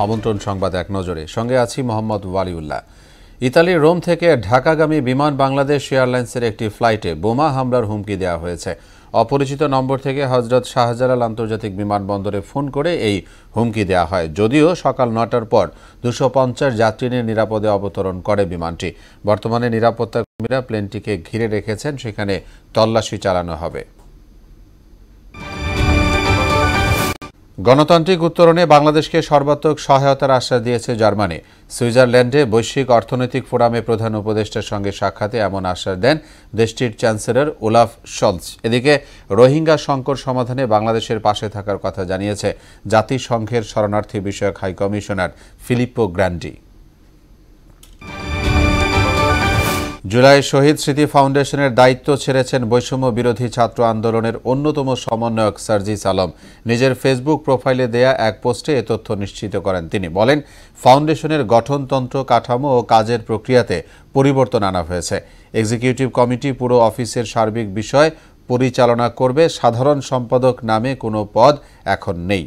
আমন্ত্রণ সংবাদ এক নজরে, সঙ্গে আছি মোহাম্মদ ওয়ালিউল্লাহ। ইতালির রোম থেকে ঢাকাগামী বিমান বাংলাদেশ এয়ারলাইন্সের একটি ফ্লাইটে বোমা হামলার হুমকি দেওয়া হয়েছে। অপরিচিত নম্বর থেকে হজরত শাহজালাল আন্তর্জাতিক বিমানবন্দরে ফোন করে এই হুমকি দেওয়া হয়। যদিও সকাল ৯টার পর ২৫০ যাত্রী নিয়ে নিরাপদে অবতরণ করে বিমানটি। বর্তমানে নিরাপত্তা কর্মীরা প্লেনটিকে ঘিরে রেখেছেন, সেখানে তল্লাশি চালানো হবে। গণতান্ত্রিক উত্তরণে বাংলাদেশকে সর্বাত্মক সহায়তার আশ্বাস দিয়েছে জার্মানি। সুইজারল্যান্ডে বৈশ্বিক অর্থনৈতিক ফোরামে প্রধান উপদেষ্টার সঙ্গে সাক্ষাতে এমন আশ্বাস দেন দেশটির চ্যান্সেলর ওলাফ শলৎজ। এদিকে রোহিঙ্গা সংকট সমাধানে বাংলাদেশের পাশে থাকার কথা জানিয়েছে জাতিসংঘের শরণার্থী বিষয়ক হাইকমিশনার ফিলিপ্পো গ্র্যান্ডি। জুলাই শহীদ স্মৃতি ফাউন্ডেশনের দায়িত্ব ছেড়েছেন বৈষম্য বিরোধী ছাত্র আন্দোলনের অন্যতম সমন্বয়ক সার্জিস আলম। নিজের ফেসবুক প্রোফাইলে দেয়া এক পোস্টে এ তথ্য নিশ্চিত করেন তিনি। বলেন, ফাউন্ডেশনের গঠনতন্ত্র, কাঠামো ও কাজের প্রক্রিয়াতে পরিবর্তন আনা হয়েছে। এক্সিকিউটিভ কমিটি পুরো অফিসের সার্বিক বিষয় পরিচালনা করবে। সাধারণ সম্পাদক নামে কোনো পদ এখন নেই।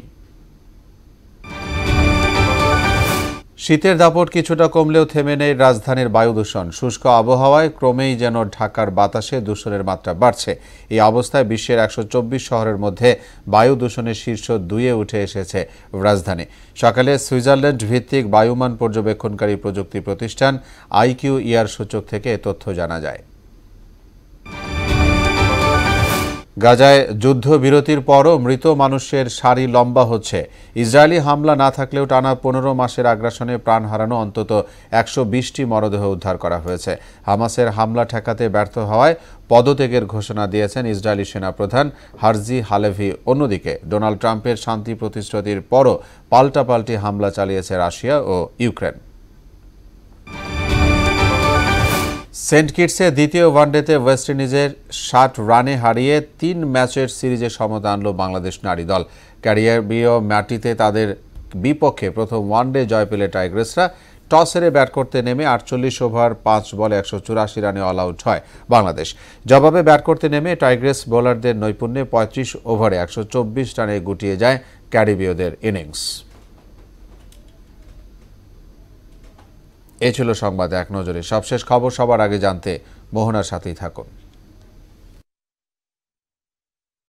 শীতের দাপট কিছুটা কমলেও থেমে নেই রাজধানীর বায়ু দূষণ। শুষ্ক আবহাওয়ায় ক্রমেই যেন ঢাকার বাতাসে দূষণের মাত্রা বাড়ছে। এই অবস্থায় বিশ্বের ১২৪ শহরের মধ্যে বায়ু দূষণের শীর্ষ ২-এ উঠে এসেছে রাজধানী। সকালে সুইজারল্যান্ড ভিত্তিক বায়ুমান পর্যবেক্ষণকারী প্রযুক্তি প্রতিষ্ঠান IQER সূচক থেকে এ তথ্য জানা যায়। গাজায় যুদ্ধবিরতির পরও মৃত মানুষের সারি লম্বা হচ্ছে। ইসরায়েলি হামলা না থাকলেও টানা ১৫ মাসের আগ্রাসনে প্রাণ হারানো অন্তত ১২০টি মরদেহ উদ্ধার করা হয়েছে। হামাসের হামলা ঠেকাতে ব্যর্থ হওয়ায় পদত্যাগের ঘোষণা দিয়েছেন ইসরায়েলি সেনাপ্রধান হারজি হালেভি। অন্যদিকে ডোনাল্ড ট্রাম্পের শান্তি প্রতিশ্রুতির পরও পাল্টাপাল্টি হামলা চালিয়েছে রাশিয়া ও ইউক্রেন। সেন্ট কিটসে দ্বিতীয় ওয়ানডেতে ওয়েস্ট ইন্ডিজের ৬০ রানে হারিয়ে ৩ ম্যাচের সিরিজে সমতা আনল বাংলাদেশ নারী দল। ক্যারিবীয় মাটিতে তাদের বিপক্ষে প্রথম ওয়ানডে জয় পেলে টাইগ্রেসরা। টস হেরে ব্যাট করতে নেমে ৪৮ ওভার ৫ বলে ১৮৪ রানে অল আউট হয় বাংলাদেশ। জবাবে ব্যাট করতে নেমে টাইগ্রেস বোলারদের নৈপুণ্যে ৩৫ ওভারে ১২৪ রানে গুটিয়ে যায় ক্যারিবীয়দের ইনিংস। এ ছিল সংবাদ এক নজরে। সবশেষ খবর সবার আগে জানতে মোহনার সাথেই থাকুন।